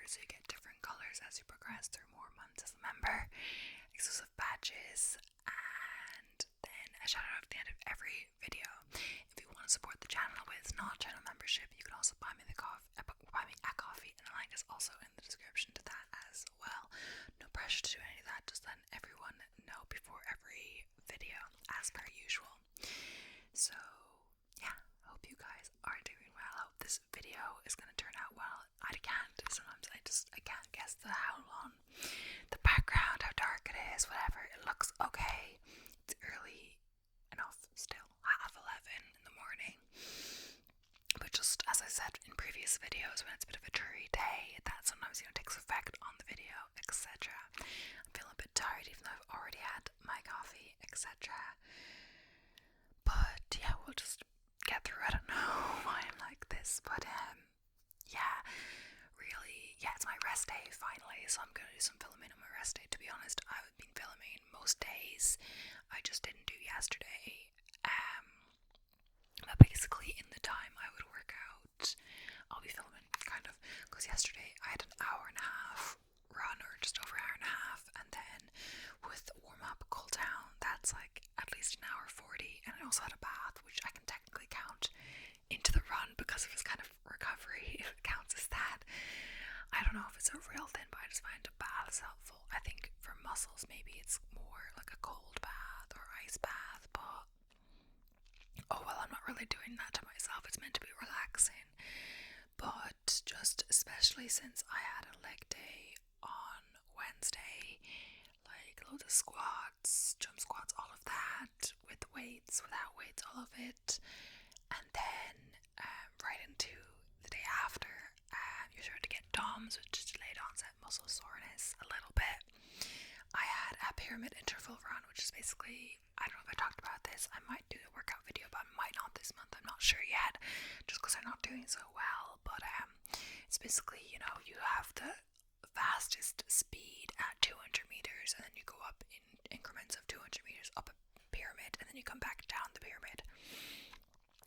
so you get different colours as you progress through more months as a member, exclusive badges, and then a shout out at the end of every video. If you want to support the channel with not channel membership, you can also buy me a coffee, and the link is also in the description to that as well. No pressure to do any of that, just letting everyone know before every video, as per usual. So yeah, hope you guys are doing well. I hope this video is going to turn out well. Sometimes I can't guess how long the background, how dark it is, whatever. It looks okay. It's early enough still, 11:30 in the morning. But just as I said in previous videos, when it's a bit of a dreary day, that sometimes, takes effect on the video, etc. I'm feeling a bit tired even though I've already had my coffee, etc. But yeah, we'll just get through it. I don't know why I'm like this, but yeah, really, it's my rest day finally, so I'm gonna do some filming on my rest day. To be honest, I've been filming most days. I just didn't do yesterday. But basically in the time I would work out, I'll be filming kind of, because yesterday I had an hour and a half run, or just over an hour and a half, and then with warm up, cool down, that's like at least an hour 40, and I also had a bath, which I can technically count into the run because it was kind of recovery, if it counts as that. I don't know if it's a real thing, but I just find a bath is helpful. I think for muscles maybe it's more like a cold bath or ice bath, but oh well, I'm not really doing that to myself. It's meant to be relaxing. But just especially since I had a leg day on Wednesday, like loads of squats, jump squats, all of that, with weights, without weights, all of it. And then right into the day after, you start to get DOMS, which is delayed onset muscle soreness, a little bit. I had a pyramid interval run, which is basically, I don't know if I talked about this, I might do a workout video, but I might not this month, I'm not sure yet, just because I'm not doing so well. But it's basically, you have the fastest speed at 200 meters, and then you go up in increments of 200 meters up a pyramid, and then you come back down the pyramid.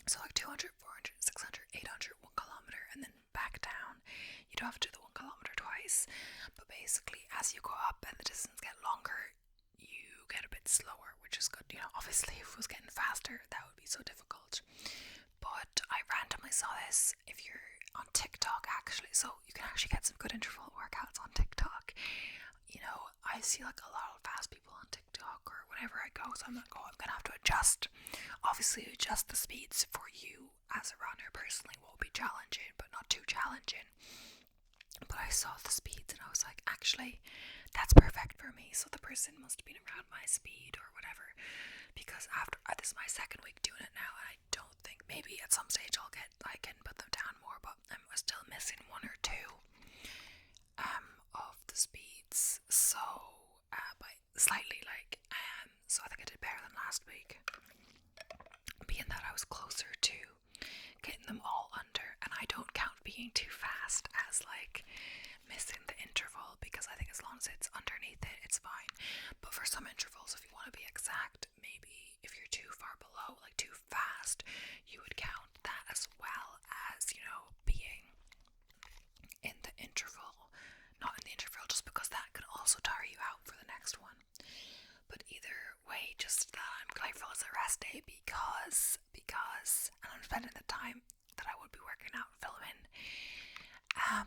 So like 200, 400, 600, 800, 1 kilometer, and then back down. You don't have to do the 1 kilometer twice, but basically as you go up and the distance get longer, you get a bit slower, which is good. Obviously if it was getting faster, that would be so difficult. But I randomly saw this, if you're on TikTok actually, so you can actually get some good interval workouts on TikTok. I see like a lot of fast people on TikTok or whenever I go, so I'm like, I'm gonna have to adjust. Obviously adjust the speeds for you as a runner personally will be challenging, but not too challenging. But I saw the speeds and I was like, actually, that's perfect for me. So the person must have been around my speed or whatever, because after this is my second week doing it now, and I don't think, maybe at some stage I can put them down more, but I'm still missing one or two of the speeds, so by slightly, so I think I did better than last week, being that I was closer to getting them all under, and I don't count being too fast as like missing the interval, because I think as long as it's underneath it, it's fine. But for some intervals, if you want to be exact, maybe if you're too far below, like too fast, you would count that as well as, being in the interval, not in the interval, just because that can also tire you out for the next one. But either way, just that I'm grateful it's a rest day because and I'm spending the time that I would be working out filming.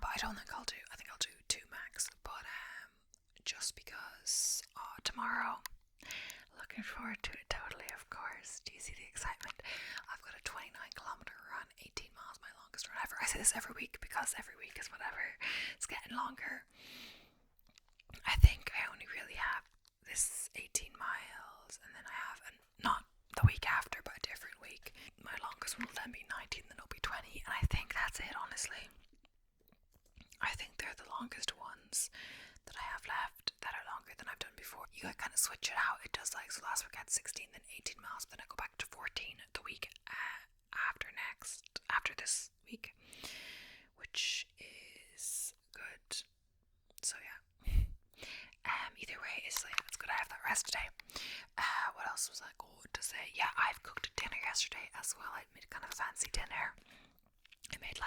But I don't think I'll do 2 max, but just because tomorrow, looking forward to it totally, of course. Do you see the excitement? I've got a 29-kilometer run, 18 miles, my longest run ever. I say this every week because every week is whatever, it's getting longer. I think I only really have this 18 miles, and then I have not the week after, but a different week. My longest one will then be 19, then it'll be 20, and I think that's it, honestly. I think they're the longest ones that I have left that are longer than I've done before. You kind of switch it out. It does so last week I had 16, then 18 miles, then I go back to 14 the week after this week, which is good. So yeah. Either way, it's good I have that rest today. What else was I going to say? Yeah, I've cooked dinner yesterday as well. I made kind of a fancy dinner. I made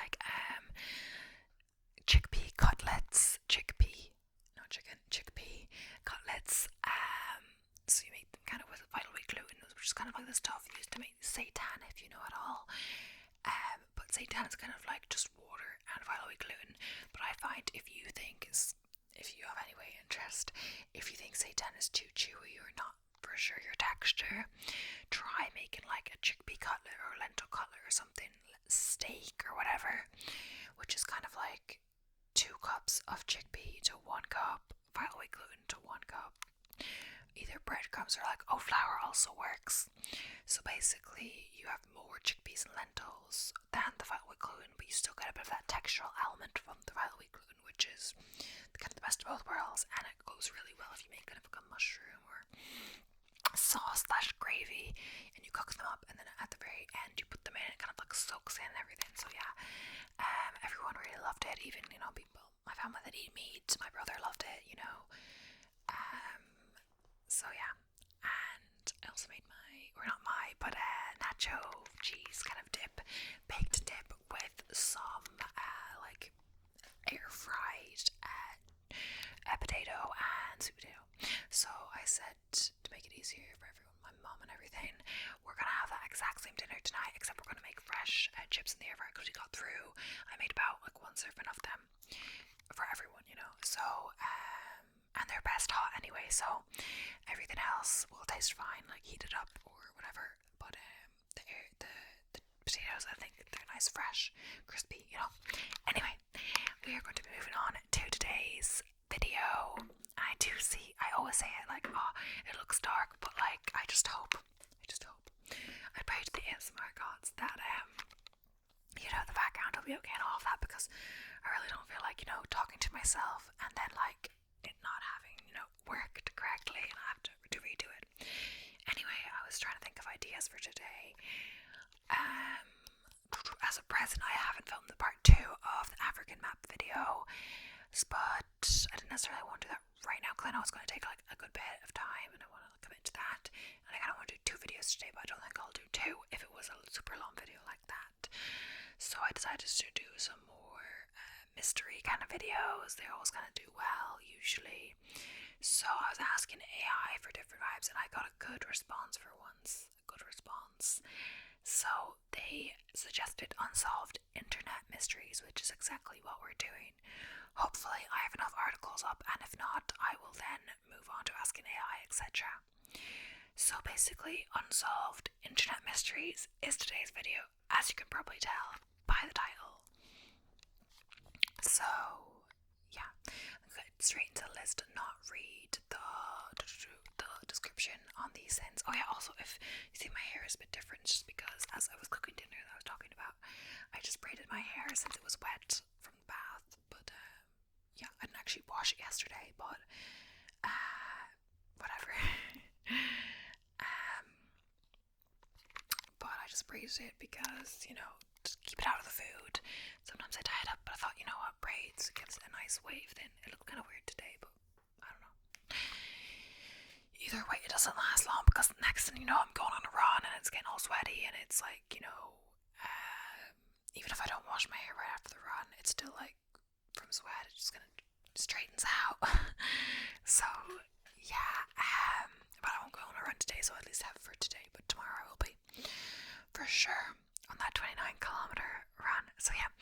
chickpea cutlets it's kind of like just water and vital wheat gluten. But I find if you have any way interest, if you think seitan is too chewy or not for sure your texture, try making like a chickpea cutlet or lentil cutlet or something, steak or whatever, which is kind of like 2 cups of chickpea to 1 cup vital wheat gluten to 1 cup. Either breadcrumbs or like oat flour also works. So basically you have more chickpeas and lentils than the vital wheat gluten, but you still get a bit of that textural element from the vital wheat gluten, which is kind of the best of both worlds, and it goes really well if you make kind of like a mushroom or sauce / gravy and you cook them up, and then at the very end you put them in, it kind of like soaks in and everything. So yeah, everyone really loved it, even people, my family that eat meat, my brother loved it, so yeah. And I also made nacho cheese kind of dip, baked dip with some like air fried potato and sweet potato. So I said, to make it easier for everyone, my mom and everything, we're gonna have that exact same dinner tonight, except we're gonna make fresh chips in the air fryer because we got through. I made about like 1 serving of them for everyone, So and they're best hot anyway, so everything else will taste fine, like heated up or whatever. But the potatoes, I think they're nice, fresh, crispy, Anyway, we are going to be moving on to today's video. I always say it like, oh, it looks dark, but like, I just hope, I pray to the ASMR gods that, the background will be okay and all of that, because I really don't feel like, talking to myself and then like it not having, worked correctly and I have to redo it. Anyway, I was trying to think of ideas for today. As a present, I haven't filmed the part 2 of the African map video, but I didn't necessarily want to do that right now because I know it's going to take like a good bit of time and I want to commit to that, and I kind of want to do 2 videos today, but I don't think I'll do 2 if it was a super long video like that. So I decided to do some more mystery kind of videos. They always kind of do well usually, so I was asking AI for different vibes and I got a good response for once. So they suggested unsolved internet mysteries, which is exactly what we're doing. Hopefully I have enough articles up, and if not, I will then move on to asking AI, etc. So basically, unsolved internet mysteries is today's video, as you can probably tell by the title. So yeah, I'm going straight into the list and not read the description on these things. Oh yeah, also if you see my hair is a bit different, just because as I was cooking dinner that I was talking about, I just braided my hair since it was wet from the bath. But yeah, I didn't actually wash it yesterday, but whatever. But I just braided it because, just keep it out of the food. Sometimes I tie it up, but I thought, what, braids gives it a nice wave then. It looked kind of weird today, but I don't know. Either way, it doesn't last long, because next thing you know, I'm going on a run and it's getting all sweaty, and it's like, even if I don't wash my hair right after the run, it's still like, from sweat, it just kind of straightens out. So yeah, but I won't go on a run today, so at least have it for today, but tomorrow I will be for sure on that 29-kilometer run. So yeah,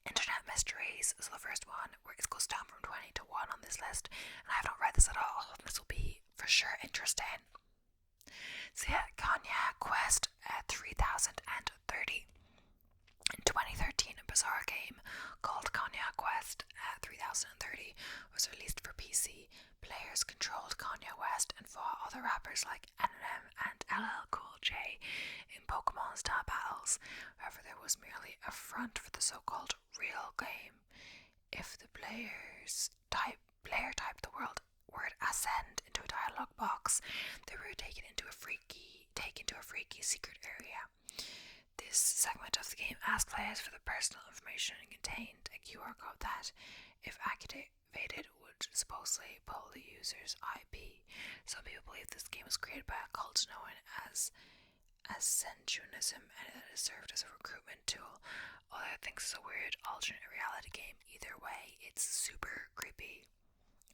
internet mysteries. So the first one, where it goes down from 20 to 1 on this list, and I have not read this at all. This will be for sure interesting. So yeah, Kanye Quest 3030. In 2013, a bizarre game called Kanye Quest 3030 was released for PC. Players controlled Kanye West and fought other rappers like Eminem and LL Cool J in Pokemon-style battles. However, there was merely a front for the so-called real game. If the player typed the word ascend into a dialogue box, they were taken into a freaky secret area. This segment of the game asks players for the personal information and contained a QR code that, if activated, would supposedly pull the user's IP. Some people believe this game was created by a cult known as Ascensionism, and it has served as a recruitment tool. Others think it's a weird alternate reality game. Either way, it's super creepy.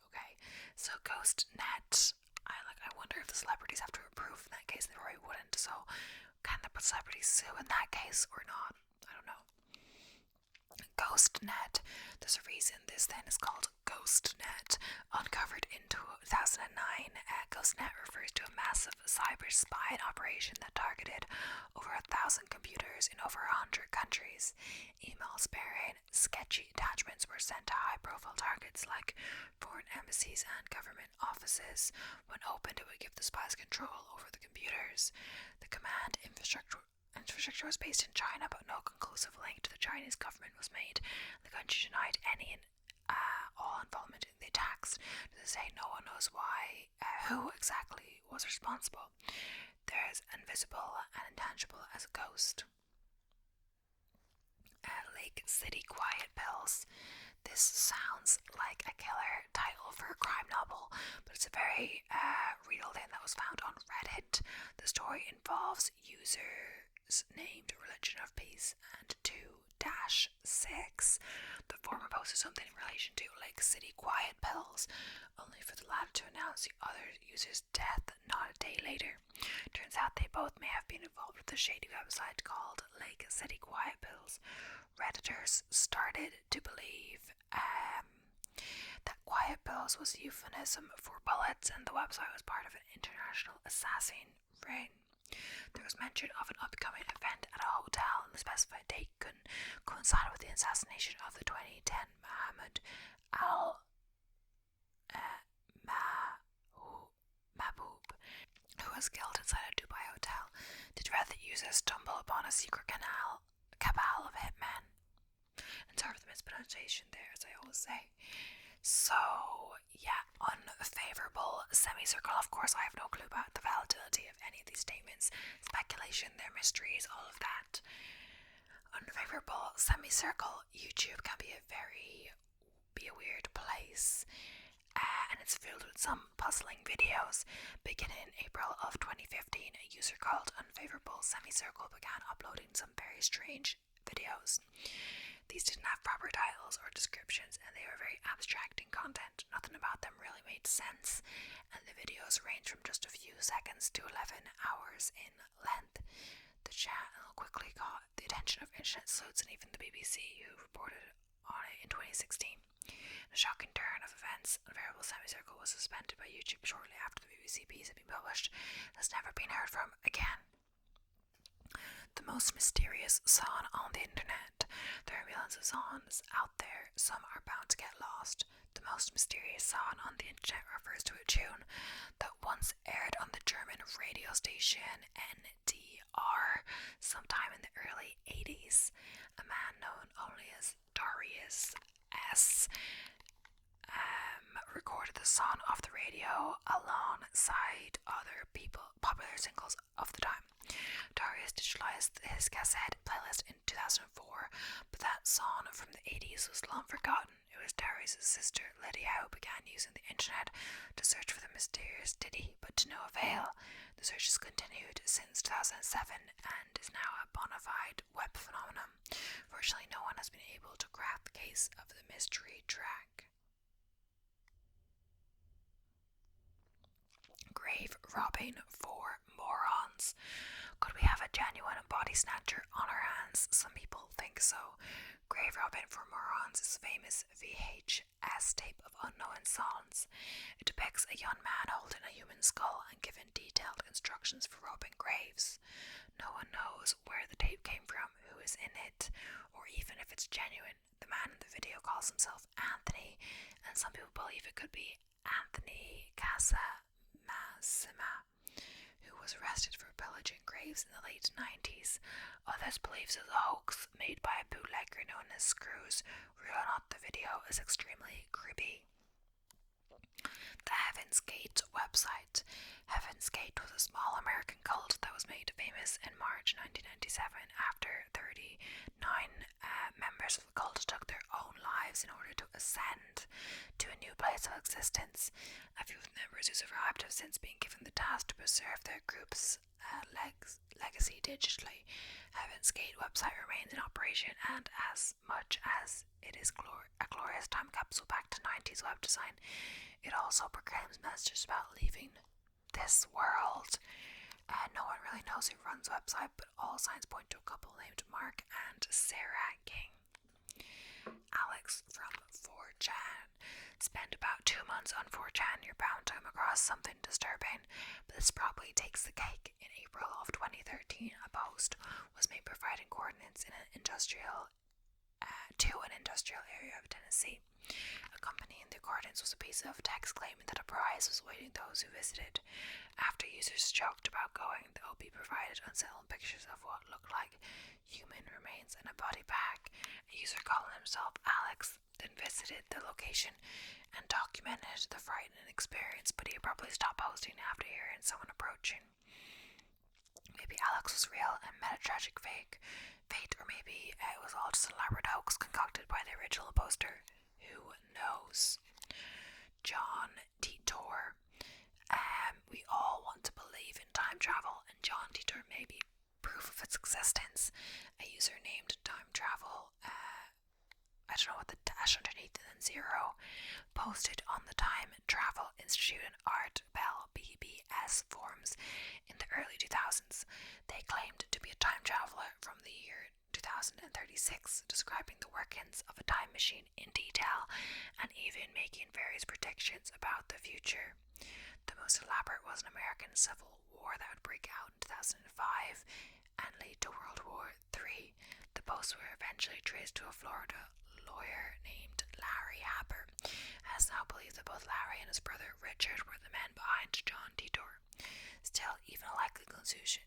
Okay, so GhostNet. I wonder if the celebrities have to approve. In that case, they probably wouldn't. So, can the celebrities sue in that case or not? I don't know. GhostNet. There's a reason this then is called GhostNet. Uncovered in 2009, GhostNet refers to a massive cyber spying operation that targeted over 1,000 computers in over 100 countries. Emails bearing sketchy attachments were sent to high-profile targets like foreign embassies and government offices. When opened, it would give the spies control over the computers. The command infrastructure was based in China, but no conclusive link to the Chinese government was made. The country denied any and all involvement in the attacks. To this day, no one knows who exactly was responsible. They're as invisible and intangible as a ghost. Lake City Quiet Pills. This sounds like a killer title for a crime novel, but it's a very real thing that was found on Reddit. The story involves users named Religion of Peace and 2-6. The former posted something in relation to Lake City Quiet Pills, only for the latter to announce the other user's death not a day later. Turns out they both may have been involved with a shady website called Lake City Quiet Pills. Redditors started to believe that Quiet Pills was a euphemism for bullets, and the website was part of an international assassin ring. There was mention of an upcoming event at a hotel, and the specified date couldn't coincide with the assassination of the 2010 Mohammed al-Mabhouh, who was killed inside a Dubai hotel. Did Reddit users stumble upon a secret cabal of hitmen? And sorry for the mispronunciation there, as I always say. So, yeah, unfavorable semicircle. Of course, I have no clue about the validity of any of these statements. Speculation, their mysteries, all of that. Unfavorable semicircle. YouTube can be a weird place. And it's filled with some puzzling videos. Beginning in April of 2015, a user called Unfavorable Semicircle began uploading some very strange videos. These didn't have proper titles or descriptions, and they were very abstract in content. Nothing about them really made sense, and the videos ranged from just a few seconds to 11 hours in length. The channel quickly got the attention of internet sleuths and even the BBC, who reported on it in 2016. In a shocking turn of events, Unfavorable Semicircle was suspended by YouTube shortly after the BBC piece had been published. It has never been heard from again. The most mysterious song on the internet. There are millions of songs out there. Some are bound to get lost. The most mysterious song on the internet refers to a tune that once aired on the German radio station NDR sometime in the early 80s. A man known only as Darius S. recorded the song off the radio alongside other popular singles of the time. Darius digitalized his cassette playlist in 2004, but that song from the 80s was long forgotten. It was Darius' sister Lydia who began using the internet to search for the mysterious ditty, but to no avail. The search has continued since 2007 and is now a bona fide web phenomenon. Fortunately, no one has been able to crack the case of the mystery track. Grave robbing for morons. Could we have a genuine body snatcher on our hands? Some people think so. Grave robbing for morons is a famous VHS tape of unknown songs. It depicts a young man holding a human skull and given detailed instructions for robbing graves. No one knows where the tape came from, who is in it, or even if it's genuine. The man in the video calls himself Anthony, and some people believe it could be Anthony Casamasima, who was arrested for pillaging graves in the late 90s. Others believe it was a hoax made by a bootlegger known as Screws. Real or not, the video is extremely creepy. The Heaven's Gate website. Heaven's Gate was a small American cult that was made famous in March 1997 after 39 members of the cult took their own lives in order to ascend to a new place of existence. A few of the members who survived have since been given the task to preserve their group's legacy digitally. Heaven's Gate website remains in operation, and as much as it is a glorious time capsule back to 90s web design, it also proclaims messages about leaving this world. No one really knows who runs the website, but all signs point to a couple named Mark and Sarah King. 2 months on 4chan, you're bound to come across something disturbing, but this probably takes the cake. In April of 2013, a post was made providing coordinates to an industrial area of Tennessee. Accompanying the coordinates was a piece of text claiming that a prize was awaiting those who visited. After users joked about going, the OP provided unsettling pictures of what looked like human remains in a body bag. A user calling himself Alex then visited the location and documented the frightening experience, but he probably stopped posting after hearing someone approaching. Maybe Alex was real and met a tragic fate, or maybe it was all just a elaborate hoax concocted by the original poster. Who knows? John Titor. We all want to believe in time travel, and John Titor may be proof of its existence. A user named Time Travel, I don't know what the dash underneath and then 0, posted on the Time Travel Institute and Art Bell BBS forums in the early 2000s. They claimed to be a time traveler from the year 2036, describing the workings of a time machine in detail and even making various predictions about the future. The most elaborate was an American Civil War that would break out in 2005 and lead to World War III. The posts were eventually traced to a Florida lawyer named Larry Haber, and it's now believed that both Larry and his brother Richard were the men behind John Titor. Still, even a likely conclusion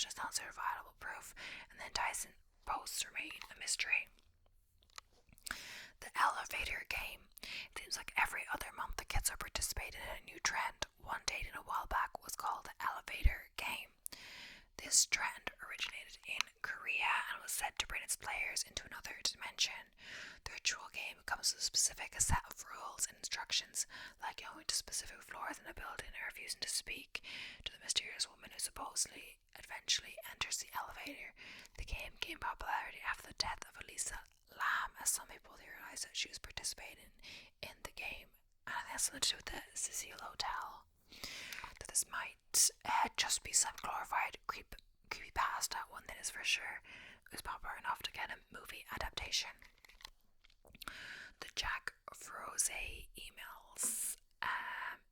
is not certifiable proof, and the enticing posts remain a mystery. The elevator game. It seems like every other month the kids are participating in a new trend. One dating a while back was called the elevator game. This trend originated in Korea and was said to bring its players into another dimension. The ritual game comes with a specific set of rules and instructions, like going to specific floors in a building or refusing to speak to the mysterious woman who supposedly eventually enters the elevator. The game gained popularity after the death of Elisa Lam, as some people theorized that she was participating in the game. And I think that's something to do with the Cecil Hotel. That this might just be some glorified creepypasta. One thing is for sure, it was popular enough to get a movie adaptation. The Jack Froese emails.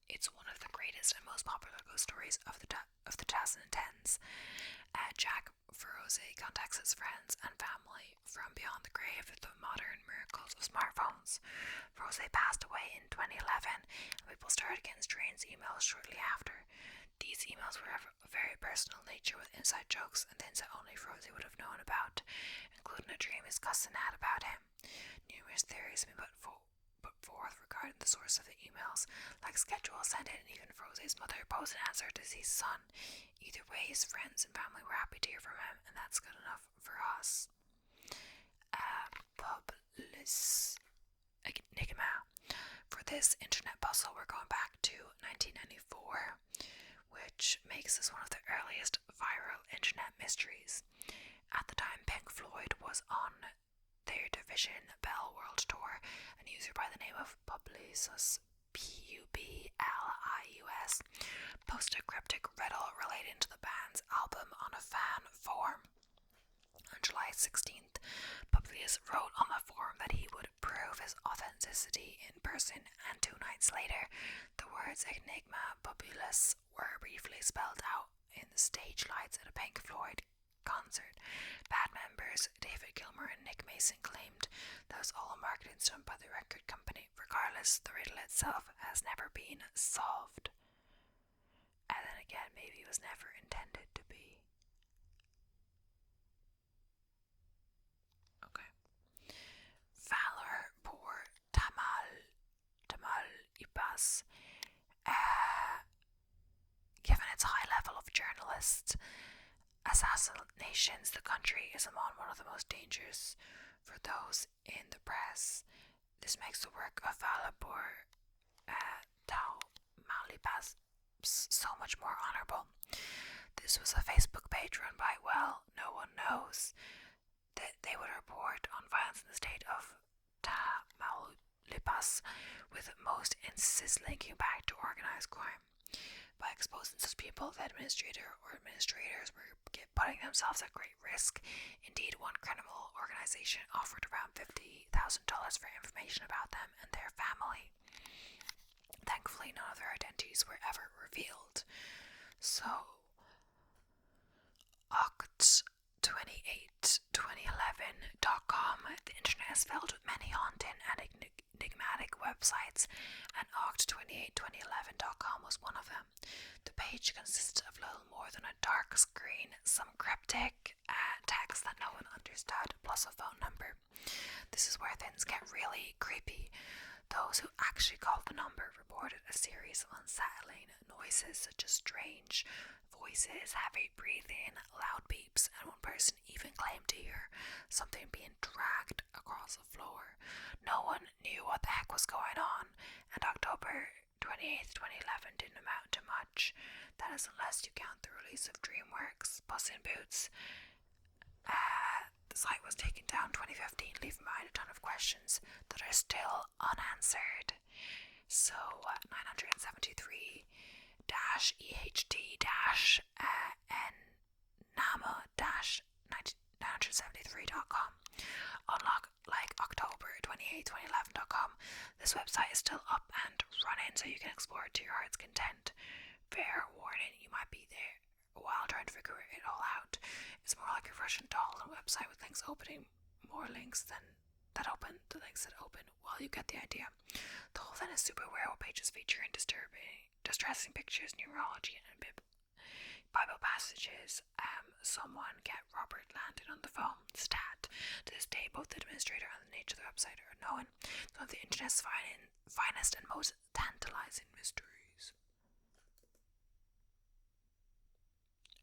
It's one of the greatest and most popular ghost stories of the 2010s. Jack Froese contacts his friends and family from beyond the grave with the modern miracles of smartphones. Froese passed away in 2011, and people started getting strange emails shortly after. These emails were of a very personal nature with inside jokes and things that only Froese would have known about, including a dream his cousin had about him. Numerous theories have been put forth regarding the source of the emails, like schedules sent in, and even Froese's mother posed an answer to his son. Either way, his friends and family were happy to hear from him, and that's good enough for us. Publis Enigma. For this internet puzzle, we're going back to 1994, which makes this one of the earliest viral internet mysteries. At the time, Pink Floyd was on their Division Bell World Tour. A user by the name of Publius, Publius, posted a cryptic riddle relating to the band's album on a fan forum. On July 16th, Publius wrote on the forum that he would prove his authenticity in person, and 2 nights later, the words Enigma Publius were briefly spelled out in the stage lights at a Pink Floyd concert. Band members David Gilmour and Nick Mason claimed that was all a marketing stunt by the record company. Regardless, the riddle itself has never been solved. And then again, maybe it was never intended to be. Okay. Valor por Tamaulipas. Given its high level of journalist assassinations, the country is among one of the most dangerous for those in the press. This makes the work of Valor por Tamaulipas so much more honorable. This was a Facebook page run by, well, no one knows, that they would report on violence in the state of Tamaulipas, with most instances linking back to organized crime. By exposing such people, the administrator or administrators were putting themselves at great risk. Indeed, one criminal organization offered around $50,000 for information about them and their family. thankfully none of their identities were ever revealed. So, Oct282011.com, the internet is filled with many haunting and enigmatic websites, and Oct282011.com was one of them. The page consisted of little more than a dark screen, some cryptic text that no one understood, plus a phone number. This is where things get really creepy. Those who actually called the number reported a series of unsettling noises such as strange voices, heavy breathing, loud beeps, and one person even claimed to hear something being dragged across the floor. No one knew what the heck was going on, and October 28th, 2011 didn't amount to much. That is, unless you count the release of DreamWorks' Puss in Boots. The site was taken down 2015, leaving behind a ton of questions that are still unanswered. So, 973-EHT-NAMA-973.com. Unlike October282011.com, this website is still up and running, so you can explore it to your heart's content. Fair warning, you might be there while trying to figure it all out. It's more like a Russian doll on a website with links opening more links than that open, the links that open. Well, you get the idea. The whole thing is super weird, with pages featuring distressing pictures, numerology, and Bible passages. Someone get Robert Landon on the phone. Stat. To this day, both the administrator and the nature of the website are unknown. Some of the internet's finest and most tantalizing mysteries.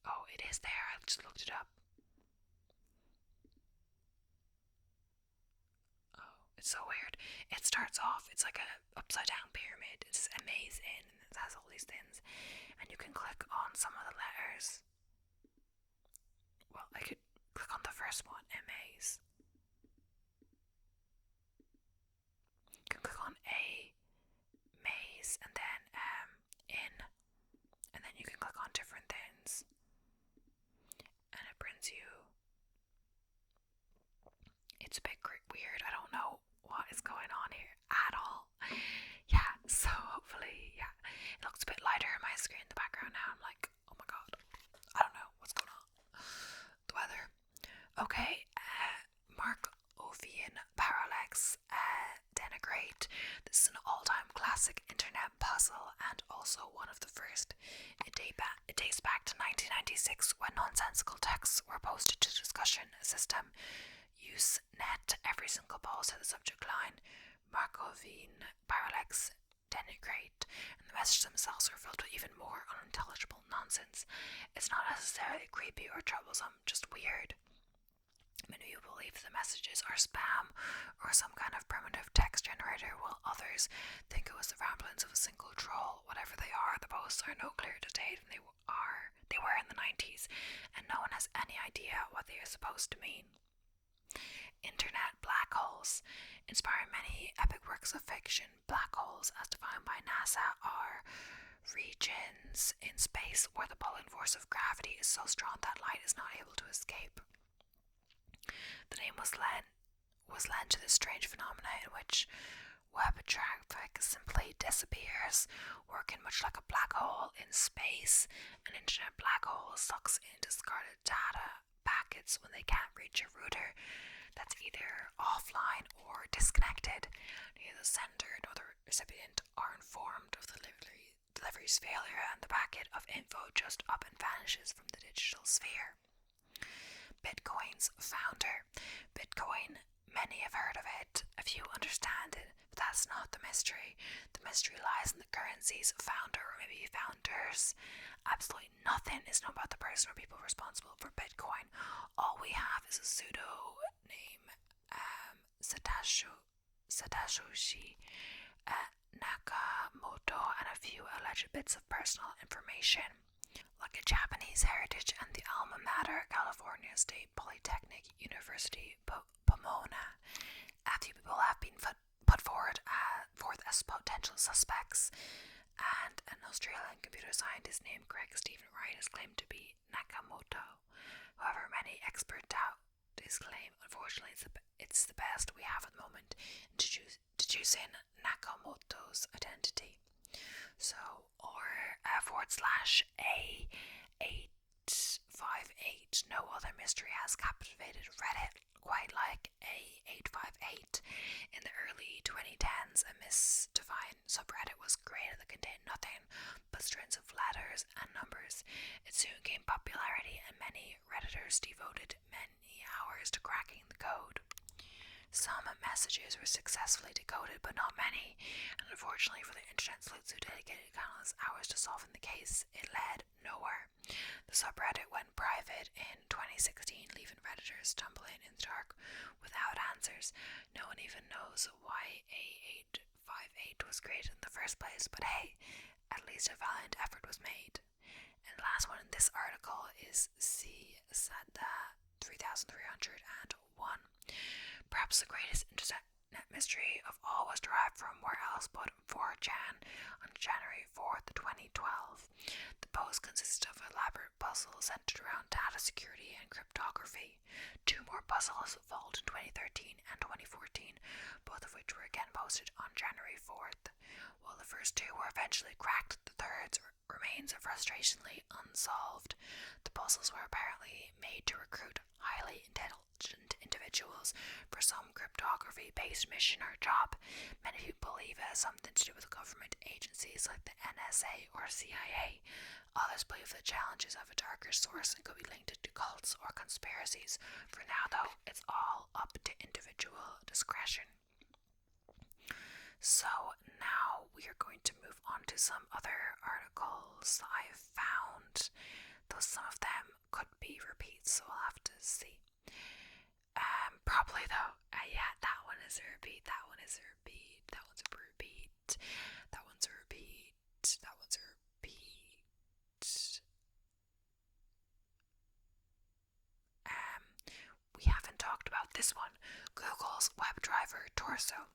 Oh, it is there. I just looked it up. Oh, it's so weird. It starts off, it's like a upside down pyramid. It's amazing. It has all these things. And you can click on some of the letters. Well, I could click on the first one, MAs. You can click on A, maze, and then in. And then you can click on different things. And it brings you. It's a bit weird. I don't know what is going on here at all. Yeah, so hopefully, yeah. It looks a bit lighter in my screen in the background now. I'm like, oh my god. I don't know what's going on. The weather. Okay, Mark Ovian Parallax Denigrate. This is an all-time classic internet puzzle and also one of the first. It dates back to 1996 when nonsensical texts were posted to the discussion system Usenet. Every single post had the subject line Markovian Parallax Denigrate, and the messages themselves are filled with even more unintelligible nonsense. It's not necessarily creepy or troublesome, just weird. Many people believe the messages are spam or some kind of primitive text generator, while others think it was the ramblings of a single troll. Whatever they are, the posts are no clearer to date than they were in the 90s, and no one has any idea what they are supposed to mean. Internet black holes. Inspiring many epic works of fiction, black holes, as defined by NASA, are regions in space where the pulling force of gravity is so strong that light is not able to escape. The name was lent to this strange phenomena in which web traffic simply disappears, working much like a black hole in space. An internet black hole sucks in discarded data packets when they can't reach a router that's either offline or disconnected. Neither the sender nor the recipient are informed of the delivery's failure, and the packet of info just up and vanishes from the digital sphere. Bitcoin's founder. Bitcoin, many have heard of it, a few understand it, but that's not the mystery. The mystery lies in the currency's founder, or maybe founders. Absolutely nothing is known about the person or people responsible for Bitcoin. All we have is a pseudo name, Satoshi Nakamoto, and a few alleged bits of personal information, like a Japanese heritage and the alma mater, California State Polytechnic University, Pomona. A few people have been put forth as potential suspects, and an Australian computer scientist named Greg Stephen Wright is claimed to be Nakamoto. However, many experts doubt this claim. Unfortunately, it's the best we have at the moment in deducing Nakamoto's identity. So, or /A858. No other mystery has captivated Reddit quite like A858. In the early 2010s, a misdefined subreddit was created that contained nothing but strings of letters and numbers. It soon gained popularity, and many Redditors devoted many hours to cracking the code. Some messages were successfully decoded, but not many, and unfortunately for the internet sleuths who dedicated countless hours to solving the case, it led nowhere. The subreddit went private in 2016, leaving Redditors tumbling in the dark without answers. No one even knows why A858 was created in the first place, but hey, at least a valiant effort was made. And the last one in this article is C. Sada 3301. Perhaps the greatest internet mystery of all was derived from where else but 4chan on January 4th, 2012. The post consisted of elaborate puzzles centered around data security and cryptography. Two more puzzles followed in 2013 and 2014, both of which were again posted on January 4th. While the first two were eventually cracked, the third remains frustratingly unsolved. The puzzles were apparently made to recruit highly intelligent individuals for some cryptography-based mission or job. Many people believe it has something to do with government agencies like the NSA or CIA. Others believe the challenges have a darker source and could be linked to cults or conspiracies. For now, though, it's all up to individual discretion. So now we are going to move on to some other articles I have found, though some of them could be repeats, so we'll have to see. Probably though, yeah, that one is a repeat, that one is a repeat, that one's a repeat, that one's a repeat, that one's a repeat. We haven't talked about this one. Google's WebDriver torso.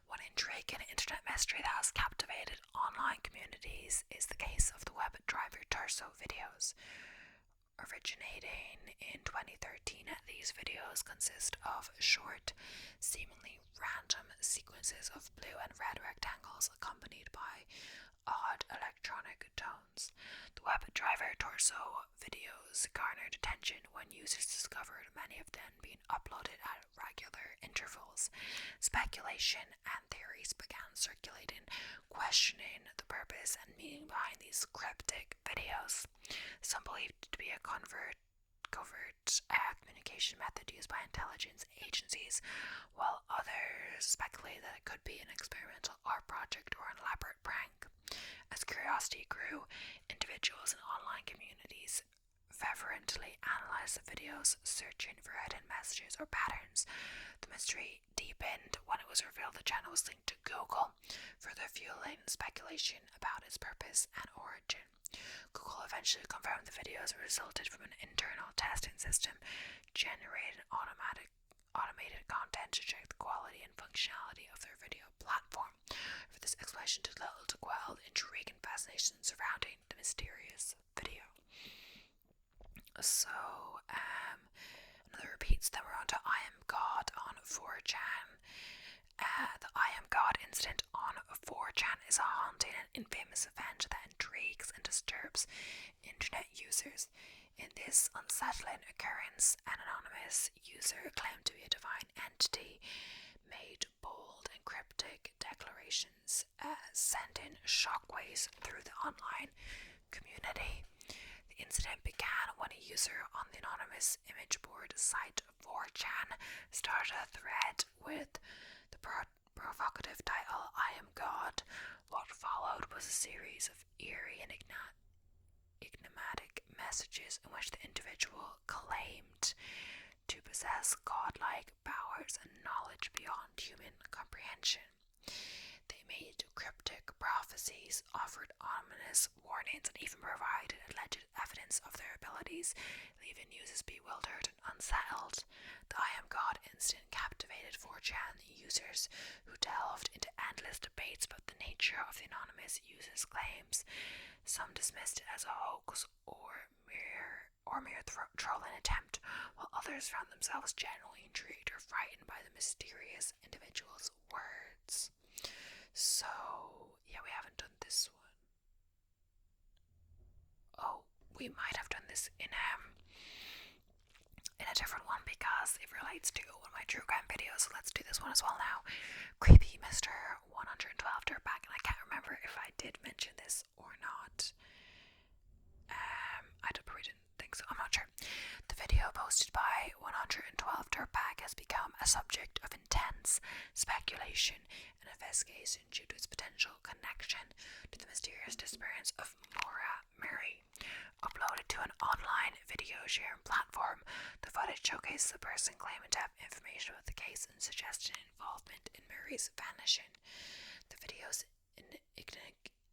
One intriguing internet mystery that has captivated online communities is the case of the WebDriver torso videos. Originating in 2013, these videos consist of short, seemingly random sequences of blue and red rectangles accompanied by odd electronic tones. The WebDriver torso videos garnered attention when users discovered many of them being uploaded at regular intervals. Speculation and theories began circulating, questioning the purpose and meaning behind these cryptic videos. Some believed it to be a covert communication method used by intelligence agencies, while others speculated that it could be an experimental art project or an elaborate prank. As curiosity grew, individuals in online communities fervently analyzed the videos, searching for hidden messages or patterns. The mystery deepened when it was revealed the channel was linked to Google, further fueling speculation about its purpose and origin. Google eventually confirmed the videos resulted from an internal testing system, generating automated content to check the quality and functionality of their video platform. For this explanation did little to quell the intrigue and fascination surrounding the mysterious video. So, another repeats, then we're on to I Am God on 4chan. The I Am God incident on 4chan is a haunting and infamous event that intrigues and disturbs internet users. In this unsettling occurrence, an anonymous user claimed to be a divine entity made bold and cryptic declarations, sending shockwaves through the online community. The incident began when a user on the anonymous image board site 4chan started a thread with the provocative title, I Am God. What followed was a series of eerie and enigmatic messages in which the individual claimed to possess godlike powers and knowledge beyond human comprehension. They made cryptic prophecies, offered ominous warnings, and even provided alleged evidence of their abilities, leaving users bewildered and unsettled. The I Am God incident captivated 4chan users who delved into endless debates about the nature of the anonymous user's claims. Some dismissed it as a hoax or mere trolling attempt, while others found themselves genuinely intrigued or frightened by the mysterious individual's words. So, yeah, we haven't done this relates to one of my true crime videos, so let's do this one as well now. Creepy Mr. 112 Dirtbag, and I can't remember if I did mention this or not. I probably didn't think so, I'm not sure. The video posted by 112 Dirtbag has become a subject of intense speculation and investigation due to its potential connection to the mysterious disappearance of Maura Murray. Uploaded to an online video sharing platform, the footage showcases the person claiming to have information about the case and suggesting involvement in Murray's vanishing. The video's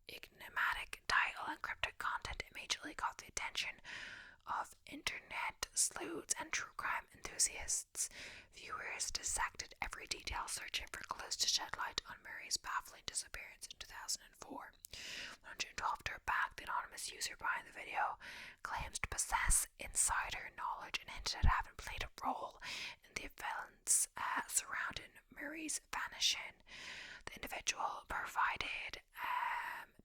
enigmatic title and cryptic content immediately caught the attention of internet sleuths and true crime enthusiasts. Viewers dissected every detail, searching for clues to shed light on Murray's baffling disappearance in 2004. 112 Dirtbag, the anonymous user behind the video, claims to possess insider knowledge and hinted at having played a role in the events surrounding Murray's vanishing. The individual provided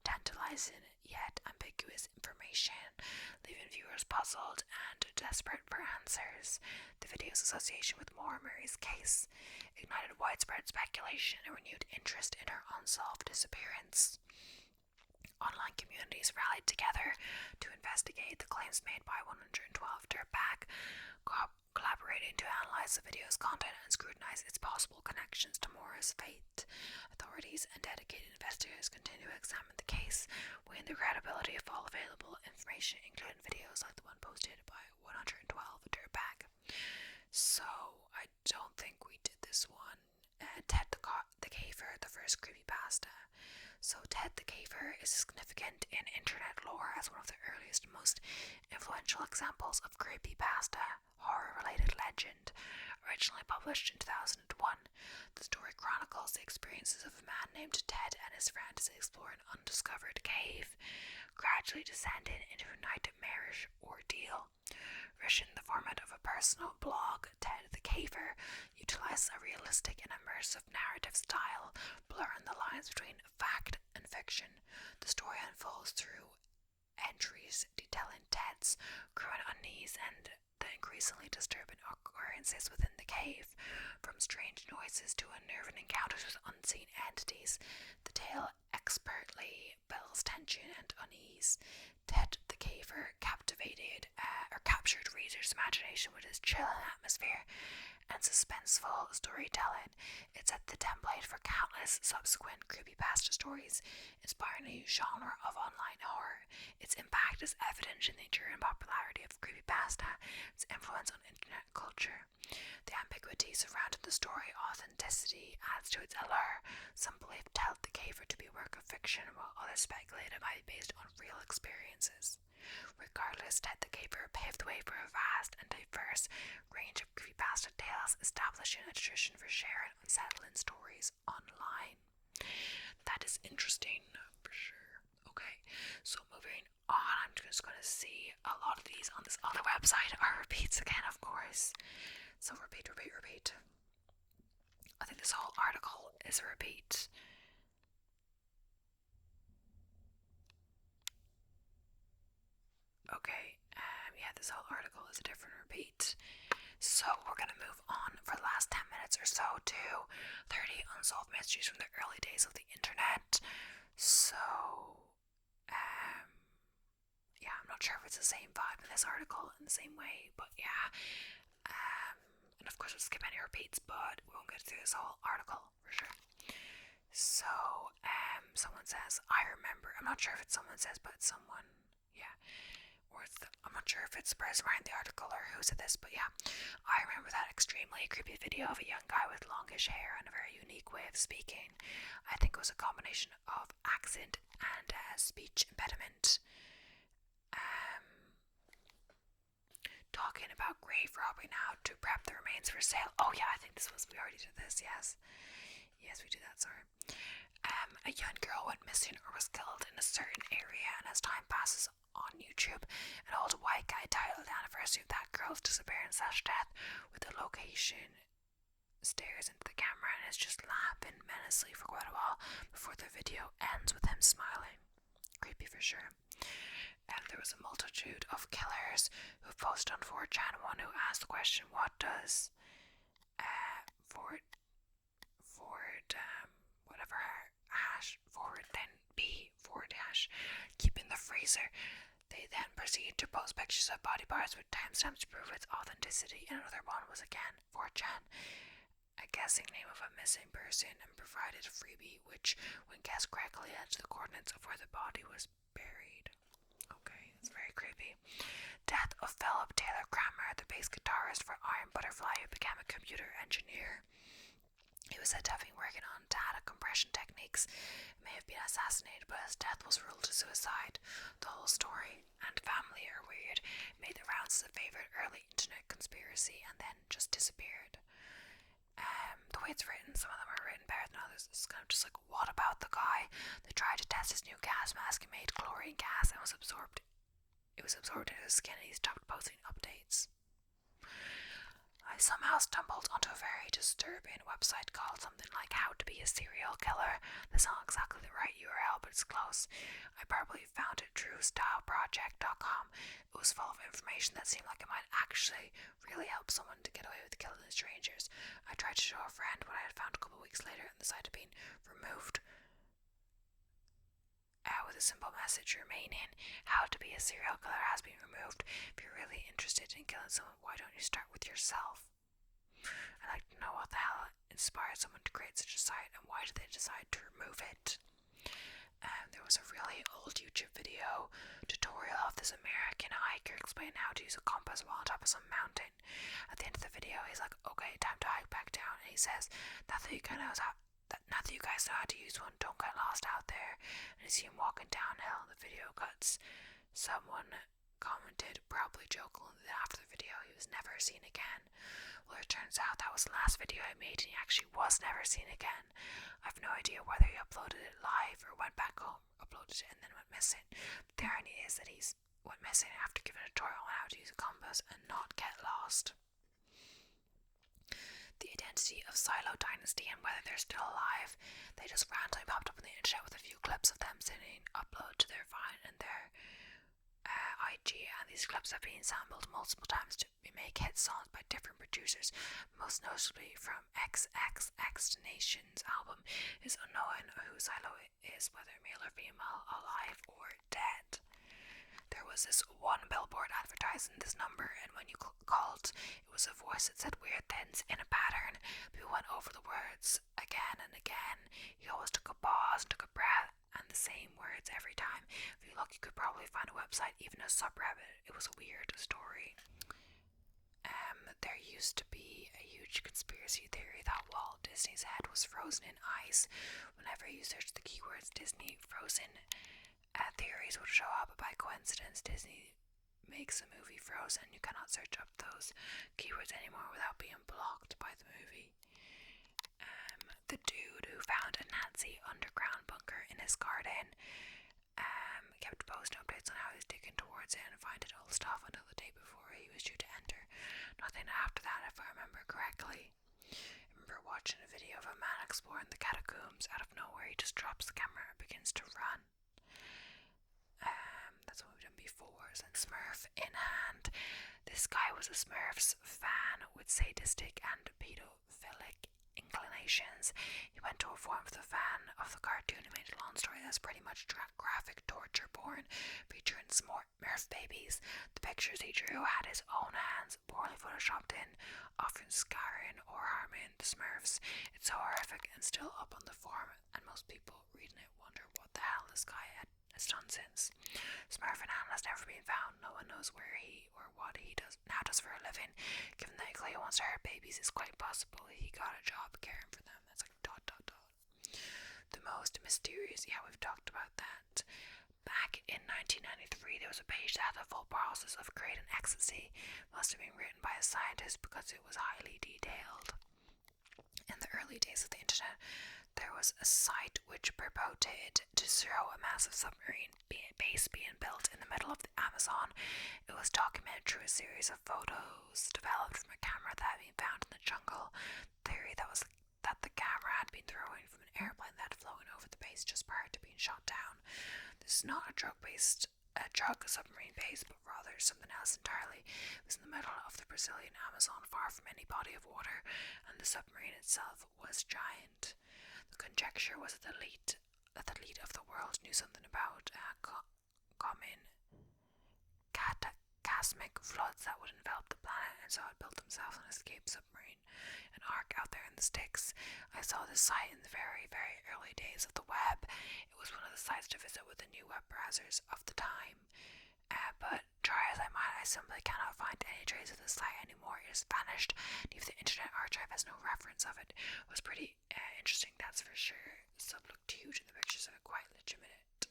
tantalizing yet ambiguous information, leaving viewers puzzled and desperate for answers. The video's association with Maura Murray's case ignited widespread speculation and renewed interest in her unsolved disappearance. Online communities rallied together to investigate the claims made by 112 Dirtbag, collaborating to analyze the video's content and scrutinize its possible connections to Maura's fate. Authorities and dedicated investigators continue to examine the case, weighing the credibility of all available information, including videos like the one posted by 112 Dirtbag. So, I don't think we did this one. Ted the Caver, the first creepypasta. So Ted the Caver is significant in internet lore as one of the earliest and most influential examples of creepypasta horror-related legend. Originally published in 2001, the story chronicles the experiences of a man named Ted and his friend as they explore an undiscovered cave, gradually descending into a nightmarish ordeal. Written in the format of a personal blog, Ted the Caver utilizes a realistic and immersive narrative style, blurring the lines between fact and fiction. The story unfolds through entries detailing Ted's growing unease and the increasingly disturbing occurrences within the cave, from strange noises to unnerving encounters with unseen entities. The tale expertly builds tension and unease. Ted the Caver captured readers' imagination with his chilling atmosphere and suspenseful storytelling. It set the template for countless subsequent creepypasta stories, inspiring a new genre of online horror. Its impact is evident in the enduring popularity of creepypasta, its influence on internet culture. The ambiguity surrounding the story authenticity adds to its allure. Some believe Ted the Caver to be a work of fiction, while others speculate it might be based on real experiences. Regardless, Ted the Caver paved the way for a vast and diverse range of creepypasta tales, establishing a tradition for sharing unsettling stories online. That is interesting, for sure. Okay, so moving on, I'm just going to see a lot of these on this other website are repeats again, of course. So repeat. I think this whole article is a repeat. Okay, yeah, this whole article is a different repeat. So we're going to move on for the last 10 minutes or so to 30 unsolved mysteries from the early days of the internet. So, yeah, I'm not sure if it's the same vibe in this article in the same way, but yeah. And of course we'll skip any repeats, but we won't get through this whole article for sure. So, someone says, I remember, I'm not sure if it's someone says, but it's someone, yeah. I'm not sure if it's the person writing the article or who said this, but yeah. I remember that extremely creepy video of a young guy with longish hair and a very unique way of speaking. I think it was a combination of accent and speech impediment. Talking about grave robbing now to prep the remains for sale. Oh yeah, I think we already did this, yes. Yes, we did that, sorry. A young girl went missing or was killed in a certain area, and as time passes on YouTube, an old white guy titled The Anniversary of That Girl's Disappearance / Death with the location stares into the camera and is just laughing menacingly for quite a while before the video ends with him smiling. Creepy for sure. And there was a multitude of killers who posted on 4chan, one who asked the question, what does whatever hash forward then B forward hash, keep in the freezer. They then proceed to post pictures of body parts with timestamps to prove its authenticity, and another one was again 4chan, a guessing name of a missing person, and provided a freebie which, when guessed correctly, led to the coordinates of where the body was buried. Okay, it's very creepy. Death of Philip Taylor Cranmer, the bass guitarist for Iron Butterfly, who became a computer engineer. He was said to have been working on data compression techniques. He may have been assassinated, but his death was ruled a suicide. The whole story and family are weird. It made the rounds as a favourite early internet conspiracy and then just disappeared. The way it's written, some of them are written better than others. It's kind of just like, what about the guy that tried to test his new gas mask and made chlorine gas and was absorbed? It was absorbed into his skin and he stopped posting updates. I somehow stumbled onto a very disturbing website called something like How to Be a Serial Killer. That's not exactly the right URL, but it's close. I probably found it TrueStyleProject.com. It was full of information that seemed like it might actually really help someone to get away with killing strangers. I tried to show a friend what I had found a couple of weeks later, and the site had been removed. With a simple message remaining, How to Be a Serial Killer has been removed. If you're really interested in killing someone, why don't you start with yourself? I'd like to know what the hell inspired someone to create such a site, and why did they decide to remove it? There was a really old YouTube video tutorial of this American hiker explaining how to use a compass while on top of some mountain. At the end of the video, he's like, okay, time to hike back down, and he says, now that you guys know how to use one, don't get lost out there. And you see him walking downhill, the video cuts. Someone commented, probably jokingly, that after the video he was never seen again. Well, it turns out that was the last video I made and he actually was never seen again. I've no idea whether he uploaded it live or went back home, uploaded it, and then went missing. But the irony is that he's went missing after giving a tutorial on how to use a compass and not get lost. The identity of Silo Dynasty and whether they're still alive. They just randomly popped up on the internet with a few clips of them sitting upload to their Vine and their IG, and these clips have been sampled multiple times to remake hit songs by different producers, most notably from XXXTentacion's album is unknown who Silo is, whether male or female, alive or dead. There was this one billboard advertising this number, and when you called, it was a voice that said weird things in a pattern. People went over the words again and again. He always took a pause, took a breath, and the same words every time. If you look, you could probably find a website, even a subreddit. It was a weird story. There used to be a huge conspiracy theory that Walt Disney's head was frozen in ice. Whenever you search the keywords Disney frozen, theories would show up. By coincidence, Disney makes a movie Frozen. You cannot search up those keywords anymore without being blocked by the movie. The dude who found a Nazi underground bunker in his garden kept posting updates on how he was digging towards it and finding old stuff until the day before he was due to enter. Nothing after that, if I remember correctly. I remember watching a video of a man exploring the catacombs. Out of nowhere, he just drops the camera and begins to run. That's what we've done before. And Smurf in hand. This guy was a Smurfs fan with sadistic and pedophilic inclinations. He went to a forum for the fan of the cartoon and made a long story that's pretty much graphic torture porn, featuring Smurf babies. The pictures he drew had his own hands, poorly photoshopped in, often scarring or harming the Smurfs. It's so horrific and still up on the forum, and most people reading it wonder what the hell this guy has done since. Smurf and Anne has never been found. No one knows where he or what he does for a living. Given that Clay wants to hurt babies, it's quite possible he got a job caring for them. That's like ... The most mysterious, yeah, we've talked about that. Back in 1993, there was a page that had the full process of creating ecstasy. Must have been written by a scientist because it was highly detailed. In the early days of the internet, there was a site which purported to show a massive submarine base being built in the middle of the Amazon. It was documented through a series of photos developed from a camera that had been found in the jungle. The theory that was that the camera had been thrown from an airplane that had flown over the base just prior to being shot down. This is not a drug-based a drug submarine base, but rather something else entirely. It was in the middle of the Brazilian Amazon, far from any body of water, and the submarine itself was giant. The conjecture was that the elite of the world knew something about common cataclysmic floods that would envelop the planet, and so had built themselves an escape submarine, an ark out there in the sticks. I saw this site in the very, very early days of the web. It was one of the sites to visit with the new web browsers of the time. But try as I might, I simply cannot find any trace of the site anymore. It has vanished. Even the Internet Archive has no reference of it. It was pretty interesting, that's for sure. The sub looked huge and the pictures are quite legitimate.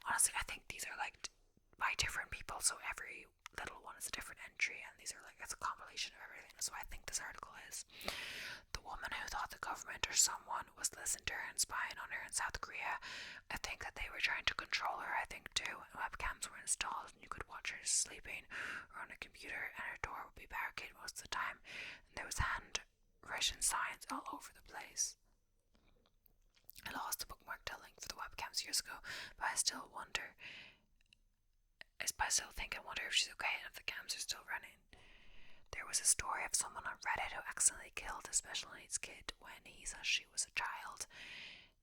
Honestly, I think these are like by different people, so every little one is a different entry, and these are like, it's a compilation of everything. So I think this article is the woman who thought the government or someone was listening to her and spying on her in South Korea. I think that they were trying to control her, I think too. Webcams were installed and you could watch her sleeping or on a computer, and her door would be barricaded most of the time, and there was handwritten signs all over the place. I lost the bookmark link for the webcams years ago, but I still think and wonder if she's okay and if the cams are still running. There was a story of someone on Reddit who accidentally killed a special needs kid when he said she was a child.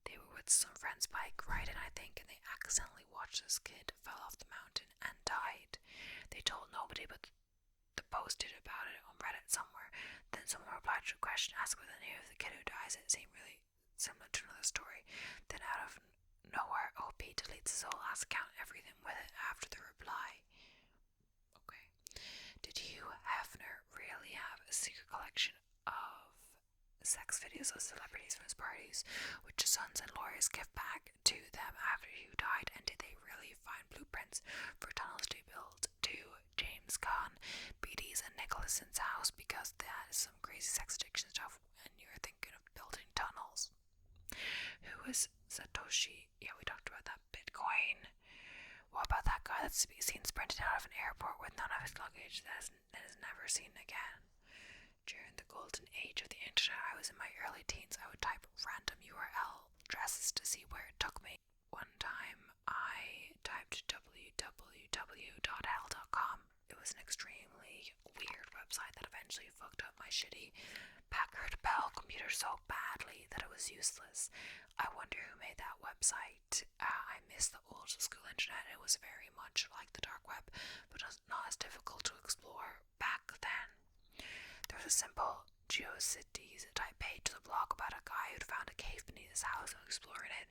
They were with some friend's bike riding, I think, and they accidentally watched this kid fell off the mountain and died. They told nobody, but the post did about it on Reddit somewhere. Then someone replied to a question asked whether they knew of the kid who dies. It seemed really similar to another story. Then out of nowhere, OP deletes his whole last account, everything with it after the reply. Okay. Did Hugh Hefner really have a secret collection of sex videos of celebrities from his parties, which his sons and lawyers give back to them after Hugh died? And did they really find blueprints for tunnels to be built to James Caan, Beatty's and Nicholson's house? Because that is some crazy sex addiction stuff, and you're thinking of building tunnels. Who is Satoshi? Yeah, we talked about that. Bitcoin. What about that guy that's seen sprinting out of an airport with none of his luggage that is never seen again? During the golden age of the internet, I was in my early teens. I would type random URL addresses to see where it took me. One time I typed www.hell.com. It was an extremely weird website that eventually fucked up my shitty Packard Bell computer so badly that it was useless. I wonder who made that website. I miss the old school internet. It was very much like the dark web, but not as difficult to explore back then. There was a simple GeoCities type page to the blog about a guy who'd found a cave beneath his house and exploring it.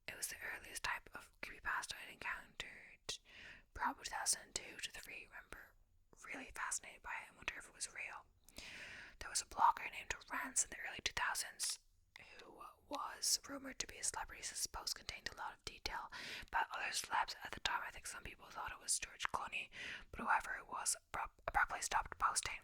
It was the earliest type of creepypasta I'd encountered, probably 2002 to 2003. Remember, really fascinated by it and wonder if it was real. There was a blogger named Rance in the early 2000s who was rumored to be a celebrity. His post contained a lot of detail about other celebs. At the time, I think some people thought it was George Clooney, but whoever it was abruptly stopped posting.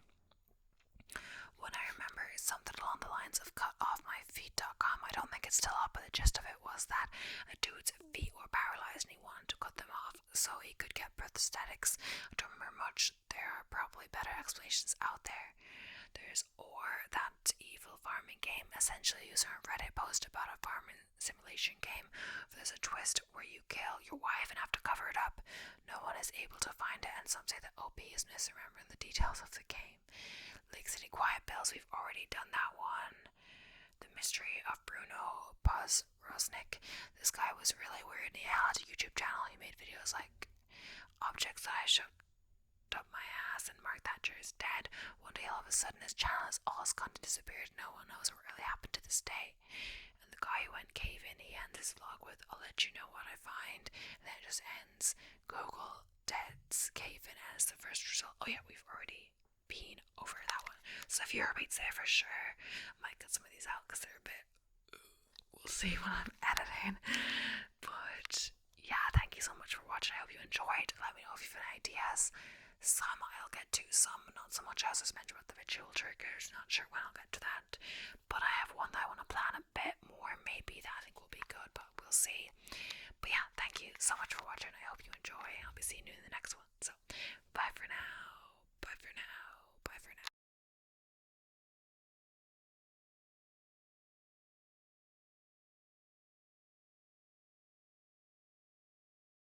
When I remember something along the lines of cutoffmyfeet.com. I don't think it's still up, but the gist of it was that a dude's feet were paralyzed and he wanted to cut them off so he could get prosthetics. I don't remember much. There are probably better explanations out there. There's that evil farming game. Essentially, a user on Reddit posted about a farming simulation game. There's a twist where you kill your wife and have to cover it up. No one is able to find it, and some say that OP is misremembering the details of the game. Lake City Quiet Bills, we've already done that one. The Mystery of Bruno Pozrosnik. This guy was really weird, and he had a YouTube channel. He made videos like objects that I shoved up my ass and Mark Thatcher is dead. One day all of a sudden his channel all his content disappeared. No one knows what really happened to this day. And the guy who went cave-in, he ends his vlog with, "I'll let you know what I find," and then it just ends. Google Dead's cave-in as the first result. Oh yeah, we've already been over that one. So if you're a bit there for sure, I might cut some of these out because they're a bit, we'll see when I'm editing. But yeah, thank you so much for watching. I hope you enjoyed. Let me know if you have any ideas. Some I'll get to, some not so much. As I mentioned about the visual triggers, not sure when I'll get to that, but I have one that I want to plan a bit more. Maybe that I think will be good, but we'll see. But yeah, thank you so much for